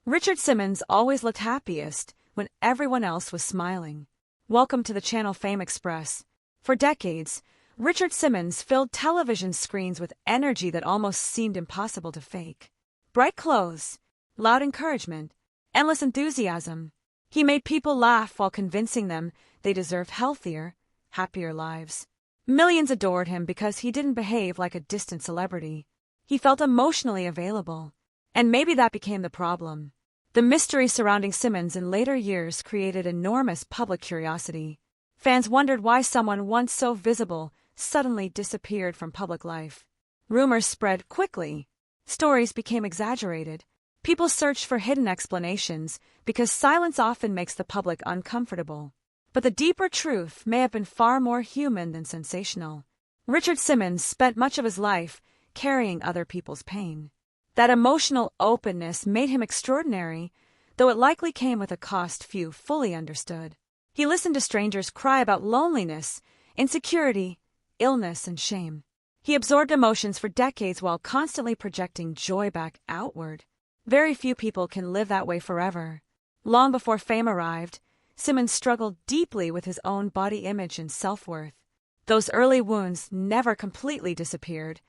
Richard Simmons always looked happiest when everyone else was smiling. Welcome to the channel Fame Express. For decades, Richard Simmons filled television screens with energy that almost seemed impossible to fake. Bright clothes, loud encouragement, endless enthusiasm. He made people laugh while convincing them they deserved healthier, happier lives. Millions adored him because he didn't behave like a distant celebrity. He felt emotionally available. And maybe that became the problem. The mystery surrounding Simmons in later years created enormous public curiosity. Fans wondered why someone once so visible suddenly disappeared from public life. Rumors spread quickly. Stories became exaggerated. People searched for hidden explanations because silence often makes the public uncomfortable. But the deeper truth may have been far more human than sensational. Richard Simmons spent much of his life carrying other people's pain. That emotional openness made him extraordinary, though it likely came with a cost few fully understood. He listened to strangers cry about loneliness, insecurity, illness, and shame. He absorbed emotions for decades while constantly projecting joy back outward. Very few people can live that way forever. Long before fame arrived, Simmons struggled deeply with his own body image and self-worth. Those early wounds never completely disappeared,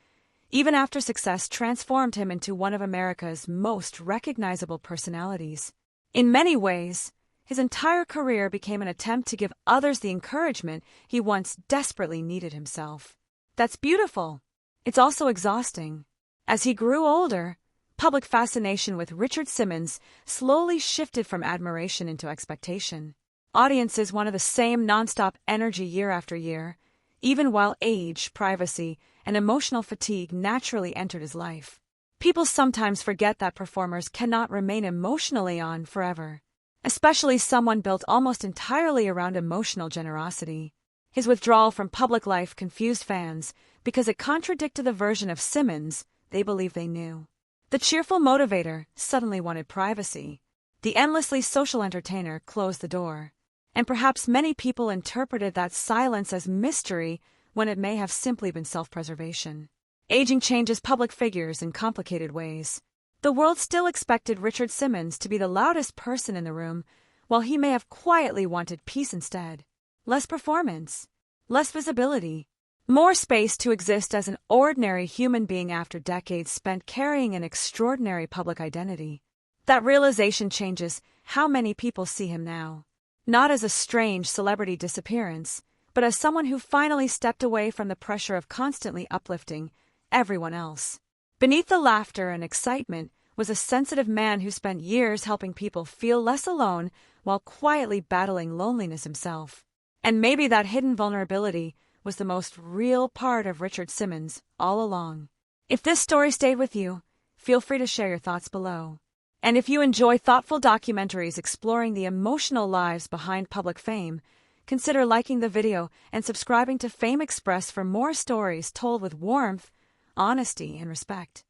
even after success transformed him into one of America's most recognizable personalities. In many ways, his entire career became an attempt to give others the encouragement he once desperately needed himself. That's beautiful. It's also exhausting. As he grew older, public fascination with Richard Simmons slowly shifted from admiration into expectation. Audiences wanted the same nonstop energy year after year, even while age, privacy, and emotional fatigue naturally entered his life. People sometimes forget that performers cannot remain emotionally on forever, especially someone built almost entirely around emotional generosity. His withdrawal from public life confused fans because it contradicted the version of Simmons they believed they knew. The cheerful motivator suddenly wanted privacy. The endlessly social entertainer closed the door. And perhaps many people interpreted that silence as mystery when it may have simply been self-preservation. Aging changes public figures in complicated ways. The world still expected Richard Simmons to be the loudest person in the room, while he may have quietly wanted peace instead. Less performance, less visibility, more space to exist as an ordinary human being after decades spent carrying an extraordinary public identity. That realization changes how many people see him now. Not as a strange celebrity disappearance, but as someone who finally stepped away from the pressure of constantly uplifting everyone else. Beneath the laughter and excitement was a sensitive man who spent years helping people feel less alone while quietly battling loneliness himself. And maybe that hidden vulnerability was the most real part of Richard Simmons all along. If this story stayed with you, feel free to share your thoughts below. And if you enjoy thoughtful documentaries exploring the emotional lives behind public fame, consider liking the video and subscribing to Fame Express for more stories told with warmth, honesty, and respect.